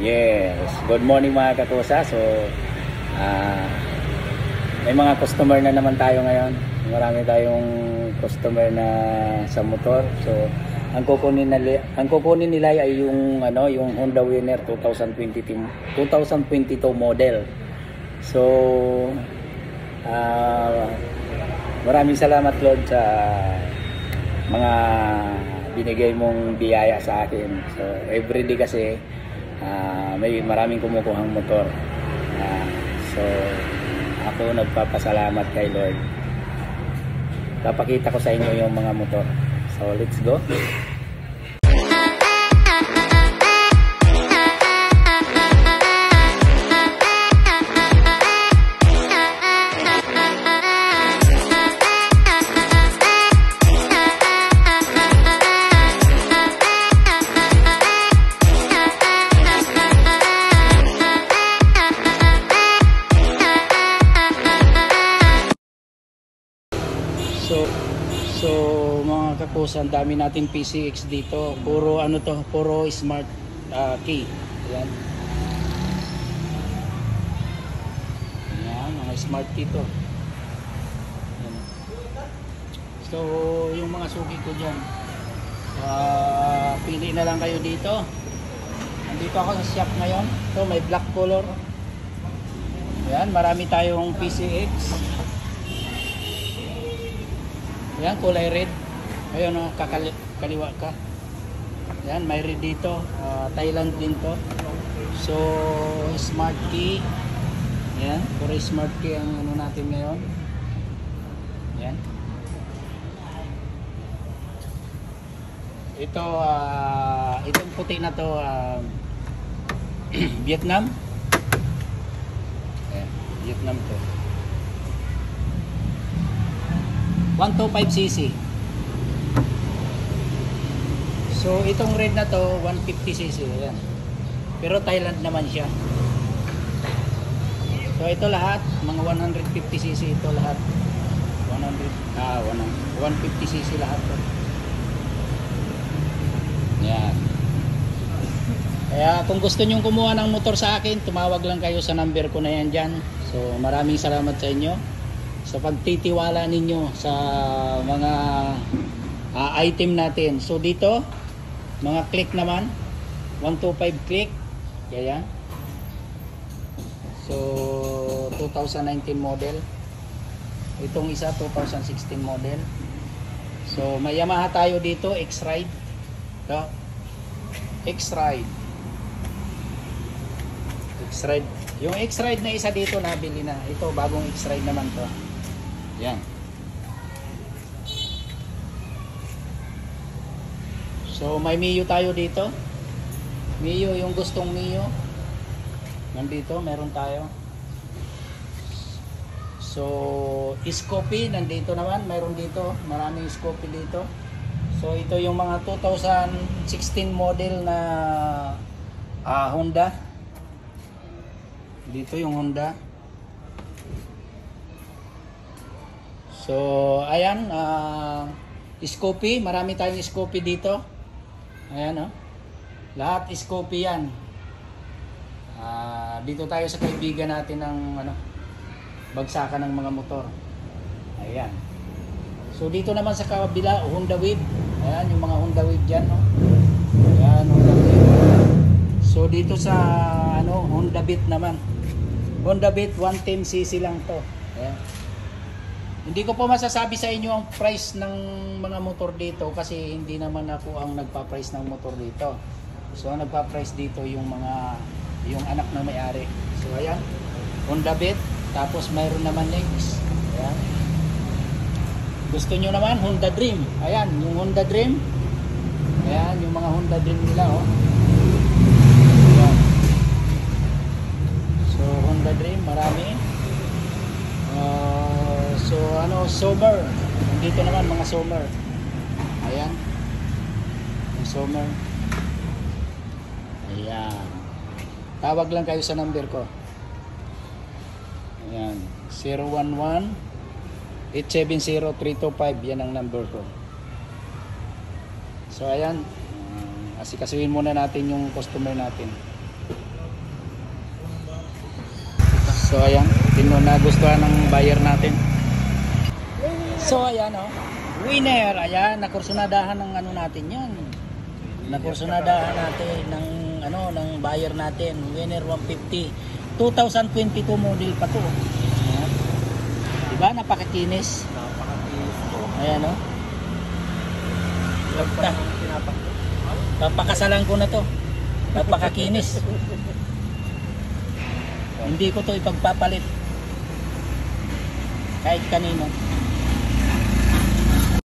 Yes, good morning mga kakusa. So, may mga customer na naman tayo ngayon. Marami tayong customer na sa motor. So, ang kukunin nila ay yung yung Honda Winner 2022 model. So, maraming salamat Lord sa mga binigay mong biyaya sa akin. So, everyday kasi may maraming kumukuhang motor. So, ako nagpapasalamat kay Lord. Papakita ko sa inyo yung mga motor. So, let's go. So mga kakusa, ang dami natin PCX dito. Puro puro smart key. Ayan. Ayan, mga smart key to. Ayan. So yung mga suki ko dyan, pili na lang kayo dito. Nandito ako sa shop ngayon. So may black color. Ayan, marami tayong PCX. Yan, kulay red. Ayun o, kaliwa ka. Yan, may red dito. Thailand din to. So, smart key. Yan, puro smart key ang natin ngayon. Yan. Ito, itong puti na to, Vietnam. Ayan, Vietnam to. 125cc. So itong red na to 150cc. Ayan. Pero Thailand naman siya. So ito lahat mga 150cc ito lahat. 150cc lahat to. Yan. Kaya kung gusto niyo kumuha ng motor sa akin, tumawag lang kayo sa number ko na yan dyan. So maraming salamat sa inyo sa pagtitiwala ninyo sa mga item natin. So dito mga click naman 125 click. Kaya so 2019 model. Itong isa 2016 model. So may Yamaha tayo dito, X-Ride. Ito X-Ride. X-Ride. Yung X-Ride na isa dito nabili na. Ito bagong X-Ride naman to. Yan. So may Mio tayo dito. Mio, yung gustong Mio. Nandito, meron tayo. So Scoopy, nandito naman. Meron dito. Maraming Scoopy dito. So ito yung mga 2016 model na Honda. Dito yung Honda. So ayan, Scoopy, marami tayong Scoopy dito. Ayan lahat Scoopy yan. Dito tayo sa kaibigan natin ng bagsakan ng mga motor. Ayan. So dito naman sa kabila, Honda Wave. Ayan yung mga Honda Wave dyan, no? Ayan, Honda Wave. So dito sa Honda Beat naman. Honda Beat 110cc lang to. Ayan. Hindi ko po masasabi sa inyo ang price ng mga motor dito kasi hindi naman ako ang nagpa-price ng motor dito. So ang nagpa-price dito yung anak na may-ari. So ayan, Honda Beat, tapos mayroon naman next. Ayan. Gusto nyo naman Honda Dream. Ayan, yung Honda Dream. Ayan, yung mga Honda Dream nila Ayan. So Honda Dream, marami. So Summer. Dito naman mga Summer. Ayan. Yung Summer. Ayan. Tawag lang kayo sa number ko. Ayan. 011-870-325. Yan ang number ko. So ayan. Asikasuhin muna natin yung customer natin. So ayan, nagustuhan ng buyer natin. So ayan oh, winner, ayan, nakursunadahan ng ano natin yan. Nakursunadahan natin ng ano, ng buyer natin, winner 150. 2022 model pa to. Ayan. Diba, napakakinis. Ayan oh. Papakasalan ko na to. Napakakinis. Hindi ko to ipagpapalit kahit kanino.